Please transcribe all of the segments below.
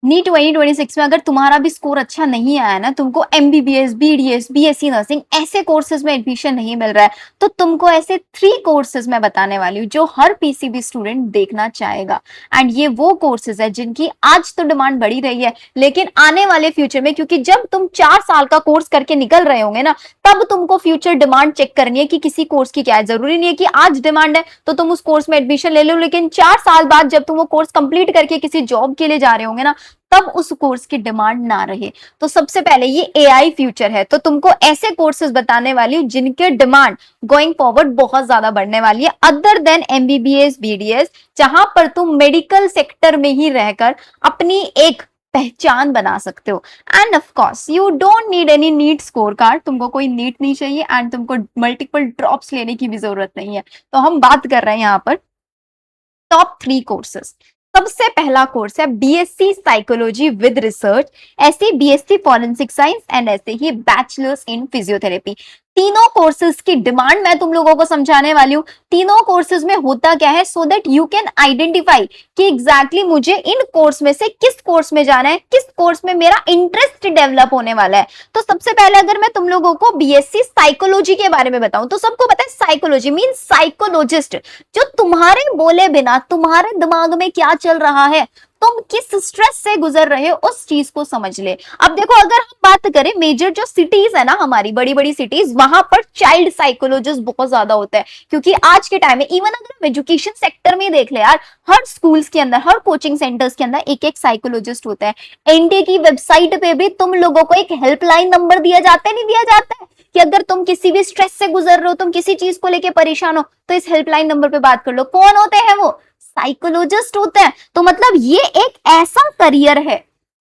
NEET 2026 में अगर तुम्हारा भी स्कोर अच्छा नहीं आया ना, तुमको एमबीबीएस, बीडीएस, बीएससी नर्सिंग ऐसे कोर्सेज में एडमिशन नहीं मिल रहा है, तो तुमको ऐसे 3 कोर्सेज मैं बताने वाली हूँ जो हर पीसीबी स्टूडेंट देखना चाहेगा। एंड ये वो कोर्सेज है जिनकी आज तो डिमांड बढ़ी रही है, लेकिन आने वाले फ्यूचर में, क्योंकि जब तुम 4 साल का कोर्स करके निकल रहे होंगे ना, तब तुमको फ्यूचर डिमांड चेक करनी है कि किसी कोर्स की क्या है। जरूरी नहीं है कि आज डिमांड है तो तुम उस कोर्स में एडमिशन ले लो, लेकिन 4 साल बाद जब तुम वो कोर्स कंप्लीट करके किसी जॉब के लिए जा रहे होंगे ना, तब उस कोर्स की डिमांड ना रहे। तो सबसे पहले ये एआई फ्यूचर है, तो तुमको ऐसे कोर्सेज बताने वाली हूँ जिनके डिमांड गोइंग फॉरवर्ड बहुत ज्यादा बढ़ने वाली है, अदर देन एमबीबीएस, बीडीएस, जहां पर तुम मेडिकल सेक्टर में ही रहकर अपनी एक पहचान बना सकते हो। And of course you don't need any NEET score card, तुमको कोई नीट नहीं चाहिए एंड तुमको मल्टीपल ड्रॉप्स लेने की भी जरूरत नहीं है। तो हम बात कर रहे हैं यहाँ पर टॉप 3 कोर्सेज। सबसे पहला कोर्स है बीएससी साइकोलॉजी विद रिसर्च, ऐसे बीएससी फॉरेंसिक साइंस एंड ऐसे ही बैचलर्स इन फिजियोथेरेपी। तीनों कोर्सेज की डिमांड मैं तुम लोगों को समझाने वाली हूँ। तीनों कोर्सेज में होता क्या है, so that you can identify कि एग्जैक्टली मुझे इन कोर्स में से किस कोर्स में जाना है, किस कोर्स में मेरा इंटरेस्ट डेवलप होने वाला है। तो सबसे पहले अगर मैं तुम लोगों को बीएससी साइकोलॉजी के बारे में बताऊं, तो सबको पता है साइकोलॉजी मीन साइकोलॉजिस्ट, जो तुम्हारे बोले बिना तुम्हारे दिमाग में क्या चल रहा है, तुम किस स्ट्रेस से गुजर रहे हो, उस चीज को समझ ले। अब देखो, अगर हम बात करें मेजर जो सिटीज है ना, हमारी बड़ी बड़ी सिटीज, वहां पर चाइल्ड साइकोलॉजिस्ट बहुत ज्यादा होता है, क्योंकि आज के टाइम में इवन अगर हम एजुकेशन सेक्टर में देख ले यार, हर स्कूल्स के अंदर, हर कोचिंग सेंटर्स के अंदर एक एक साइकोलॉजिस्ट होता है। एनटीए की वेबसाइट पे भी तुम लोगों को एक हेल्पलाइन नंबर दिया जाता है, नहीं दिया जाता है, कि अगर तुम किसी भी स्ट्रेस से गुजर रहे हो, तुम किसी चीज को लेके परेशान हो, तो इस हेल्पलाइन नंबर पे बात कर लो। कौन होते हैं वो? साइकोलॉजिस्ट होते हैं। तो मतलब ये एक ऐसा करियर है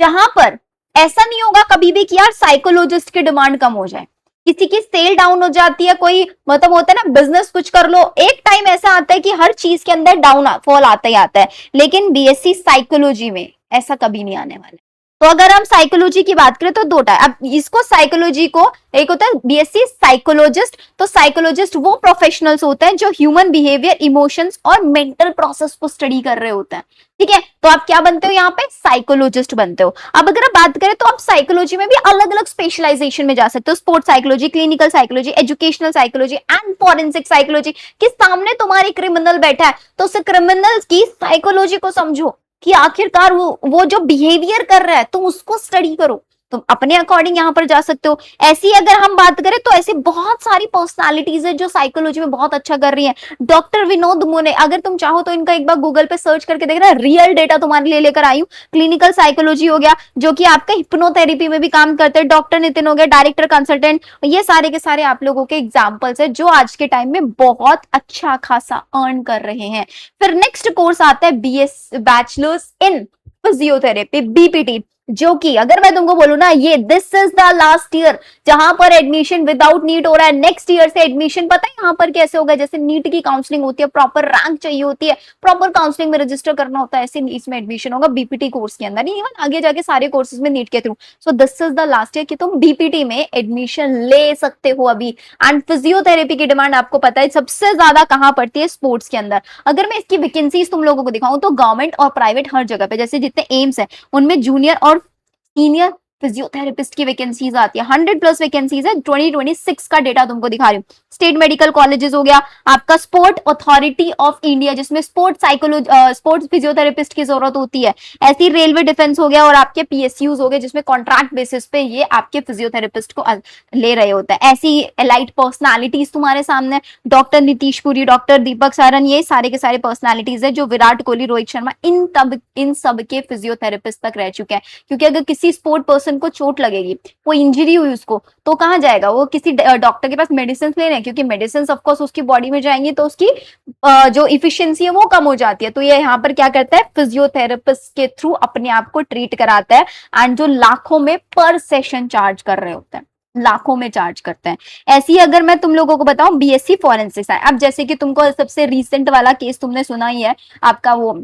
जहां पर ऐसा नहीं होगा कभी भी कि यार साइकोलॉजिस्ट की डिमांड कम हो जाए, किसी की सेल डाउन हो जाती है, कोई मतलब होता है ना बिजनेस कुछ कर लो, एक टाइम ऐसा आता है कि हर चीज के अंदर डाउन फॉल आता ही आता है, लेकिन बीएससी साइकोलॉजी में ऐसा कभी नहीं आने वाला है। तो अगर हम साइकोलॉजी की बात करें तो 2 टाइप, अब इसको साइकोलॉजी को, एक होता है बीएससी साइकोलॉजिस्ट, तो साइकोलॉजिस्ट वो प्रोफेशनल्स होते हैं जो ह्यूमन बिहेवियर, इमोशंस और मेंटल प्रोसेस को स्टडी कर रहे होते हैं। ठीक है, तो आप क्या बनते हो यहाँ पे? साइकोलॉजिस्ट बनते हो। अब अगर आप बात करें तो आप साइकोलॉजी में भी अलग अलग स्पेशलाइजेशन में जा सकते हो, sports psychology, clinical psychology, educational psychology and forensic psychology. कि सामने तुम्हारी क्रिमिनल बैठा है, तो उस क्रिमिनल की साइकोलॉजी को समझो कि आखिरकार वो जो बिहेवियर कर रहा है, तुम उसको स्टडी करो, तुम अपने अकॉर्डिंग यहां पर जा सकते हो। ऐसी अगर हम बात करें तो ऐसी बहुत सारी पर्सनालिटीज है जो साइकोलॉजी में बहुत अच्छा कर रही हैं। डॉक्टर विनोद मुने, अगर तुम चाहो तो इनका एक बार गूगल पे सर्च करके देखना, रियल डेटा तुम्हारे लिए लेकर आई हूँ। क्लिनिकल साइकोलॉजी हो गया, जो कि आपका हिप्नोथेरेपी में भी काम करते हैं। डॉक्टर नितिन हो गया, डायरेक्टर कंसल्टेंट, ये सारे के सारे आप लोगों के एग्जाम्पल्स है जो आज के टाइम में बहुत अच्छा खासा अर्न कर रहे हैं। फिर नेक्स्ट कोर्स आता है BS bachelors in physiotherapy, BPT, जो कि अगर मैं तुमको बोलूं ना, ये this is the last year जहां पर एडमिशन विदाउट नीट हो रहा है। नेक्स्ट ईयर से एडमिशन पता है यहाँ पर कैसे होगा? जैसे नीट की काउंसलिंग होती है, प्रॉपर रैंक चाहिए होती है, प्रॉपर काउंसलिंग में रजिस्टर करना होता है, ऐसे इसमें एडमिशन होगा बीपीटी कोर्स के अंदर, इवन आगे जाके सारे कोर्सेज में नीट के through. So this is the last year कि तुम बीपीटी में एडमिशन ले सकते हो अभी। एंड फिजियोथेरेपी की डिमांड आपको पता है सबसे ज्यादा कहां पड़ती है? स्पोर्ट्स के अंदर। अगर मैं इसकी वैकेंसीज तुम लोगों को दिखाऊं तो गवर्नमेंट और प्राइवेट हर जगह पे, जैसे जितने एम्स है उनमें जूनियर और सीनियर फिजियोथेरेपिस्ट की वैकेंसीज आती है, 100+ वैकेंसीज है। 2026 का डेटा तुमको दिखा रही हूँ। स्टेट मेडिकल कॉलेजेस हो गया, आपका स्पोर्ट अथॉरिटी ऑफ इंडिया जिसमें स्पोर्ट्स साइकोलॉजी, स्पोर्ट्स फिजियोथेरेपिस्ट की जरूरत होती है। ऐसी रेलवे डिफेंस हो गया, और आपके पीएसयूज हो गए जिसमें कॉन्ट्रैक्ट बेसिस पे ये आपके फिजियोथेरेपिस्ट को ले रहे होते हैं। ऐसी एलाइट पर्सनालिटीज तुम्हारे सामने, डॉक्टर नीतीश पुरी, डॉक्टर दीपक सारन, ये सारे के सारे पर्सनालिटीज है जो विराट कोहली, रोहित शर्मा, इन सब के फिजियोथेरेपिस्ट तक रह चुके हैं। क्योंकि अगर किसी स्पोर्ट पर्सन को चोट लगेगी, कोई इंजरी हुई उसको, तो कहाँ जाएगा वो? किसी डॉक्टर के पास मेडिसिन लेने, क्योंकि मेडिसिन ऑफ कोर्स उसकी बॉडी में जाएंगी तो उसकी जो इफिशियंसी है वो कम हो जाती है। तो ये यहाँ पर क्या करता है? फिजियोथेरेपिस्ट के थ्रू अपने आप को ट्रीट कराता है, एंड जो लाखों में पर सेशन चार्ज कर रहे होते हैं, लाखों में चार्ज करते हैं। ऐसी अगर मैं तुम लोगों को बताऊं बीएससी फॉरेंसिक्स है। अब जैसे कि तुमको सबसे रिसेंट वाला केस तुमने सुना ही है, आपका वो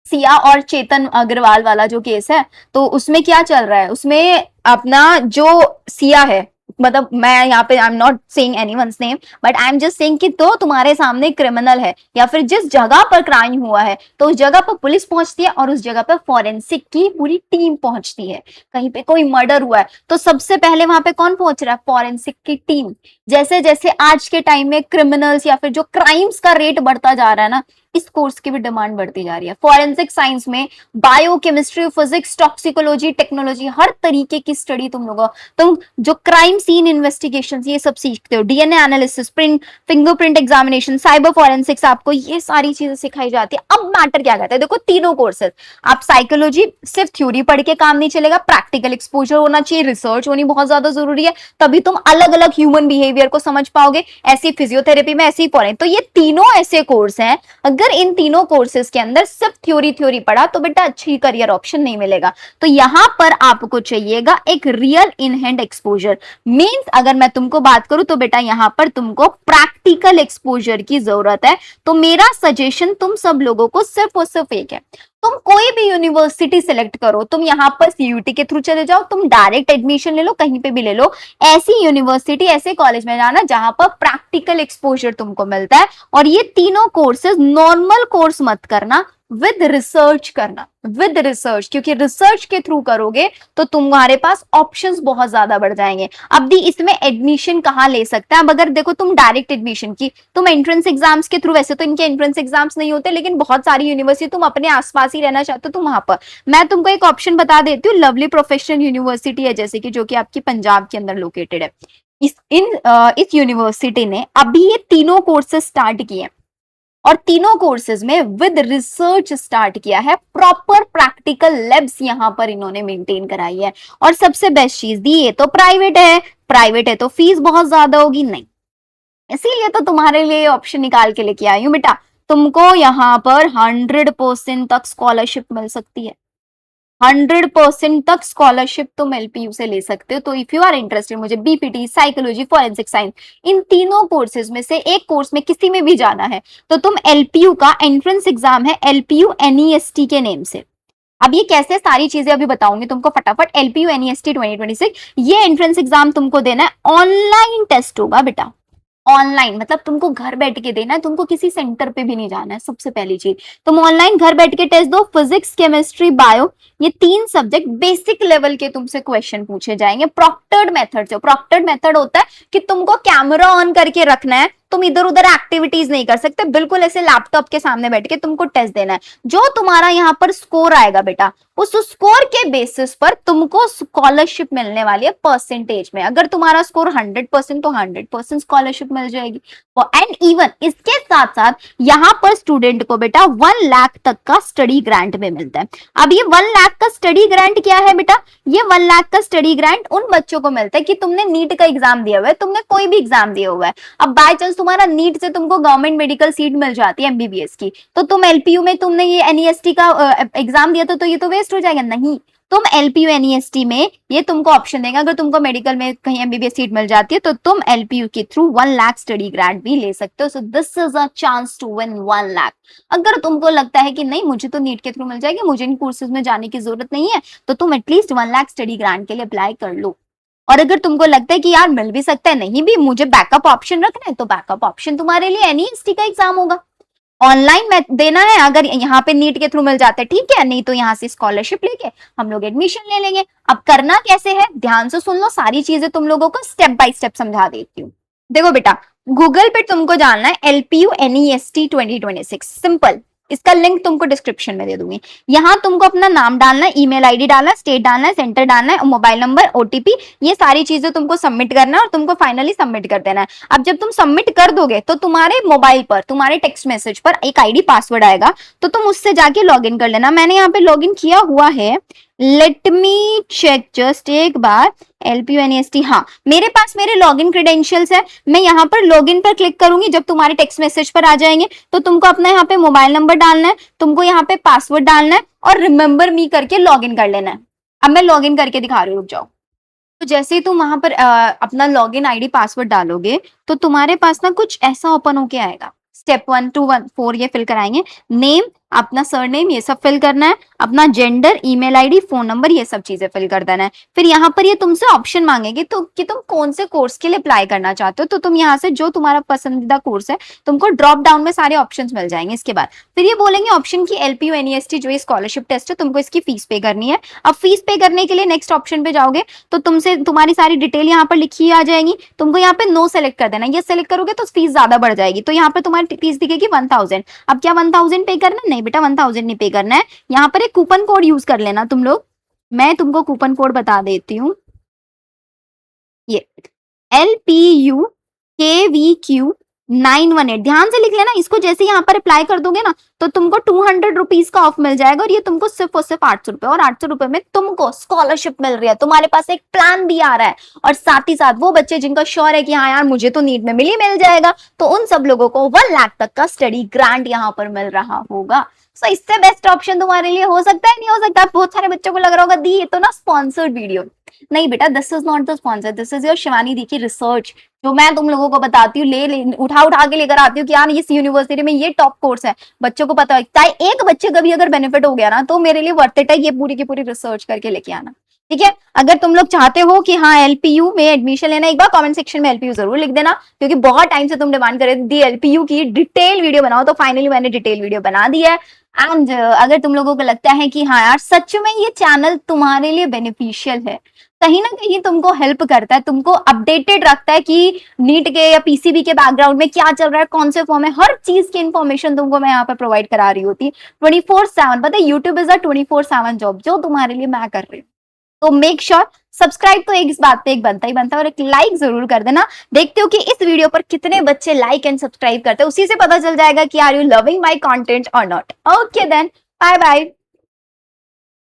सिया और चेतन अग्रवाल वाला जो केस है, तो उसमें क्या चल रहा है? उसमें अपना जो सिया है मतलब मैं यहाँ पे I am not saying anyone's name, but I am just saying कि तो तुम्हारे सामने क्रिमिनल है या फिर जिस जगह पर क्राइम हुआ है तो उस जगह पर पुलिस पहुंचती है और उस जगह पर फॉरेंसिक की पूरी टीम पहुंचती है। कहीं पे कोई मर्डर हुआ है तो सबसे पहले वहां पे कौन पहुंच रहा है? फॉरेंसिक की टीम। जैसे जैसे आज के टाइम में क्रिमिनल्स या फिर जो क्राइम्स का रेट बढ़ता जा रहा है ना, इस कोर्स की भी डिमांड बढ़ती जा रही है। फॉरेंसिक साइंस में biochemistry, physics, toxicology, technology, हर तरीके की स्टडी तुम जो क्राइम सीन इन्वेस्टिगेशन ये सब सीखते हो, DNA analysis, print, fingerprint examination, cyber forensics, आपको ये सारी चीजें सिखाई जाती है। अब मैटर क्या करता है, देखो तीनों कोर्सेज, आप साइकोलॉजी सिर्फ थ्योरी पढ़ के काम नहीं चलेगा, प्रैक्टिकल एक्सपोजर होना चाहिए, रिसर्च होनी बहुत ज्यादा जरूरी है, तभी तुम अलग अलग ह्यूमन बिहेवियर को समझ पाओगे। ऐसी फिजियोथेरेपी में ऐसी फॉरेन, तो ये तीनों ऐसे कोर्स हैं, अगर इन तीनों कोर्सेज के अंदर सिर्फ थ्योरी थ्योरी पढ़ा तो बेटा अच्छी करियर ऑप्शन नहीं मिलेगा। तो यहां पर आपको चाहिएगा एक real in hand exposure. Means अगर मैं तुमको बात करूं तो बेटा यहां पर तुमको प्रैक्टिकल एक्सपोजर की जरूरत है। तो मेरा सजेशन तुम सब लोगों को सिर्फ और सिर्फ एक है, तुम कोई भी यूनिवर्सिटी सिलेक्ट करो, तुम यहाँ पर सीयूटी के थ्रू चले जाओ, तुम डायरेक्ट एडमिशन ले लो, कहीं पे भी ले लो, ऐसी यूनिवर्सिटी ऐसे कॉलेज में जाना जहां पर प्रैक्टिकल एक्सपोजर तुमको मिलता है। और ये तीनों कोर्सेज नॉर्मल कोर्स मत करना, विद रिसर्च करना, विद रिसर्च, क्योंकि रिसर्च के थ्रू करोगे तो तुम्हारे पास ऑप्शंस बहुत ज्यादा बढ़ जाएंगे। अब भी इसमें एडमिशन कहाँ ले सकते हैं? अब अगर देखो तुम डायरेक्ट एडमिशन की, तुम एंट्रेंस एग्जाम्स के थ्रू, वैसे तो इनके एंट्रेंस एग्जाम्स नहीं होते, लेकिन बहुत सारी यूनिवर्सिटी तुम अपने आसपास ही रहना चाहते हो, तुम वहां पर, मैं तुमको एक ऑप्शन बता देती हूँ, लवली प्रोफेशनल यूनिवर्सिटी है जैसे कि, जो कि आपकी पंजाब के अंदर लोकेटेड है। इस यूनिवर्सिटी ने अभी ये तीनों कोर्सेज स्टार्ट किए और तीनों कोर्सेज में विद रिसर्च स्टार्ट किया है, प्रॉपर प्रैक्टिकल लैब्स यहां पर इन्होंने मेंटेन कराई है। और सबसे बेस्ट चीज दी, ये तो प्राइवेट है, प्राइवेट है तो फीस बहुत ज्यादा होगी नहीं, इसीलिए तो तुम्हारे लिए ऑप्शन निकाल के लेके आई हूं बेटा। तुमको यहाँ पर 100% तक स्कॉलरशिप मिल सकती है, 100% तक स्कॉलरशिप तुम एलपीयू से ले सकते हो। तो इफ यू आर इंटरेस्टेड, मुझे बीपीटी, साइकोलॉजी, फॉरेंसिक साइंस, इन तीनों कोर्सेज में से एक कोर्स में किसी में भी जाना है तो तुम एलपीयू का एंट्रेंस एग्जाम है, एलपीयू एनईएसटी के नेम से। अब ये कैसे, सारी चीजें अभी बताऊंगी तुमको फटाफट। एलपीयू एनईएसटी 2026 ये एंट्रेंस एग्जाम तुमको देना है, ऑनलाइन टेस्ट होगा बेटा, ऑनलाइन, मतलब तुमको घर बैठ के देना है, तुमको किसी सेंटर पे भी नहीं जाना है। सबसे पहली चीज, तुम ऑनलाइन घर बैठ के टेस्ट दो, फिजिक्स, केमिस्ट्री, बायो, ये तीन सब्जेक्ट बेसिक लेवल के तुमसे क्वेश्चन पूछे जाएंगे प्रॉक्टर्ड मेथड से। प्रॉक्टर्ड मेथड होता है कि तुमको कैमरा ऑन करके रखना है, तुम इधर उधर एक्टिविटीज नहीं कर सकते, बिल्कुल ऐसे लैपटॉप के सामने बैठ के तुमको टेस्ट देना है। जो तुम्हारा यहाँ पर स्कोर आएगा बेटा, उस स्कोर के बेसिस पर तुमको स्कॉलरशिप मिलने वाली है परसेंटेज में। अगर तुम्हारा स्कोर 100% तो 100% स्कॉलरशिप मिल जाएगी। एंड इवन इसके साथ साथ यहाँ पर स्टूडेंट को बेटा 1 लाख तक का स्टडी ग्रांट भी मिलता है। अब ये 1 लाख का स्टडी ग्रांट क्या है बेटा? ये 1 लाख का स्टडी ग्रांट उन बच्चों को मिलता है कि तुमने नीट का एग्जाम दिया हुआ है, तुमने कोई भी एग्जाम दिया हुआ है, अब बाय चांस तुम्हारा नीट से तुमको गवर्नमेंट मेडिकल सीट मिल जाती है एमबीबीएस की, तो तुम एलपीयू में तुमने ये एनईएसटी का एग्जाम दिया तो ये तो वेस्ट हो जाएगा। नहीं, तुम एलपीयू एनईएसटी में ये तुमको ऑप्शन देगा, अगर तुमको मेडिकल में कहीं एमबीबीएस सीट मिल जाती है तो तुम एलपीयू के थ्रू 1 लाख स्टडी ग्रांट भी ले सकते हो। So this is a chance to win 1 lakh. अगर तुमको लगता है कि नहीं मुझे तो नीट के थ्रू मिल जाएगी, मुझे इन कोर्सेज में जाने की जरूरत नहीं है, तो तुम एटलीस्ट 1 लाख स्टडी ग्रांट के लिए अप्लाई कर लो। और अगर तुमको लगता है कि यार मिल भी सकता है, नहीं भी मुझे बैकअप ऑप्शन रखना है, तो बैकअप ऑप्शन तुम्हारे लिए एनईएसटी का एग्जाम होगा, ऑनलाइन में देना है। अगर यहाँ पे नीट के थ्रू मिल जाता है ठीक है, नहीं तो यहाँ से स्कॉलरशिप लेके हम लोग एडमिशन ले लेंगे। अब करना कैसे है, ध्यान से सुन लो, सारी चीजें तुम लोगों को स्टेप बाय स्टेप समझा देती हूँ। देखो बेटा, गूगल पे तुमको जानना है एलपीयू एनईएसटी 2026, सिंपल, इसका लिंक तुमको डिस्क्रिप्शन में दे दूंगी। यहाँ तुमको अपना नाम डालना है, ईमेल आईडी डालना है, स्टेट डालना है, सेंटर डालना है, मोबाइल नंबर, ओटीपी, ये सारी चीजें तुमको सबमिट करना है और तुमको फाइनली सबमिट कर देना है। अब जब तुम सबमिट कर दोगे तो तुम्हारे मोबाइल पर, तुम्हारे टेक्स्ट मैसेज पर एक आईडी पासवर्ड आएगा, तो तुम उससे जाके लॉग इन कर लेना। मैंने यहाँ पे लॉग इन किया हुआ है, लेट मी चेक जस्ट एक बार, एलपीयूएनएसटी, हाँ मेरे पास मेरे लॉगिन क्रेडेंशियल्स है। मैं यहाँ पर लॉगिन पर क्लिक करूंगी, जब तुम्हारे टेक्स्ट मैसेज पर आ जाएंगे तो तुमको अपना यहाँ पे मोबाइल नंबर डालना है, तुमको यहाँ पे पासवर्ड डालना है और रिमेंबर मी करके लॉगिन कर लेना है। अब मैं लॉगिन करके दिखा रही हूँ, रुक जाओ। तो जैसे ही तुम वहां पर अपना लॉगिन आईडी पासवर्ड डालोगे तो तुम्हारे पास ना कुछ ऐसा ओपन होके आएगा। स्टेप 1 to 4 ये फिल कराएंगे, नेम, अपना सरनेम ये सब फिल करना है, अपना gender, email ID, phone number ये सब चीजें फिल कर देना है। फिर यहाँ पर ये तुमसे ऑप्शन मांगेगी तो कि तुम कौन से कोर्स के लिए अप्लाई करना चाहते हो, तो तुम यहाँ से जो तुम्हारा पसंदीदा कोर्स है तुमको ड्रॉप डाउन में सारे ऑप्शंस मिल जाएंगे। इसके बाद फिर ये बोलेंगे ऑप्शन की एलपीयू एनईएसटी जो ये स्कॉलरशिप टेस्ट है तुमको इसकी फीस पे करनी है। अब फीस पे करने के लिए नेक्स्ट ऑप्शन पे जाओगे तो तुमसे तुम्हारी सारी डिटेल यहाँ पर लिखी आ जाएगी, तुमको यहाँ पे नो सेलेक्ट कर देना, ये सेलेक्ट करोगे तो फीस ज्यादा बढ़ जाएगी, तो यहाँ पे तुम्हारी फीस दिखेगी 1000। अब क्या 1000 पे करना है? नहीं बेटा 1000 नहीं पे करना है, यहाँ पर एक कूपन कोड यूज कर लेना तुम लोग। मैं तुमको कूपन कोड बता देती हूँ, ये LPUKVQ918, ध्यान से लिख लेना इसको। जैसे यहाँ पर अप्लाई कर दोगे ना तो तुमको 200 रुपीज का ऑफ मिल जाएगा, और ये तुमको सिर्फ और सिर्फ 800 रुपए, और 800 रुपए में तुमको स्कॉलरशिप मिल रही है, तुम्हारे पास एक प्लान भी आ रहा है, और साथ ही साथ वो बच्चे जिनका श्योर है कि हाँ यार मुझे तो नीट में मिल जाएगा, तो उन सब लोगों को 1 लाख तक का स्टडी ग्रांट यहाँ पर मिल रहा होगा। सो इससे बेस्ट ऑप्शन तुम्हारे लिए हो सकता है? नहीं हो सकता? बहुत सारे बच्चों को लग रहा होगा दी ये तो ना स्पॉन्सर्ड वीडियो। नहीं बेटा, this is not the sponsor, this is your Shivani दी की रिसर्च, जो मैं तुम लोगों को बताती हूँ, उठा उठा के लेकर आती हूँ कि यार इस यूनिवर्सिटी में ये टॉप कोर्स है, बच्चों को पता है, चाहे एक बच्चे का भी अगर बेनिफिट हो गया ना तो मेरे लिए वर्थ इट है ये पूरी की पूरी रिसर्च करके लेके आना। ठीक है, अगर तुम लोग चाहते हो कि हाँ एलपीयू में एडमिशन लेना, एक बार कमेंट सेक्शन में एलपीयू जरूर लिख देना, क्योंकि बहुत टाइम से तुम डिमांड कर रहे थे एलपीयू की डिटेल वीडियो बनाओ, तो फाइनली मैंने डिटेल वीडियो बना दी है। एंड अगर तुम लोगों को लगता है कि हाँ यार सच में ये चैनल तुम्हारे लिए बेनिफिशियल है, कहीं ना कहीं तुमको हेल्प करता है, तुमको अपडेटेड रखता है कि नीट के या पीसीबी के बैकग्राउंड में क्या चल रहा है, कौन से फॉर्म है, हर चीज की इन्फॉर्मेशन तुमको मैं यहाँ पर प्रोवाइड करा रही होती 24/7। पता है यूट्यूब इज अ 24/7 जॉब जो तुम्हारे लिए मैं कर रही हूँ। तो मेक श्योर सब्सक्राइब तो एक इस बात पे एक बनता ही बनता है, और एक लाइक जरूर कर देना। देखते हो कि इस वीडियो पर कितने बच्चे लाइक एंड सब्सक्राइब करते हैं, उसी से पता चल जाएगा कि are you loving my content और not. Okay then, bye bye.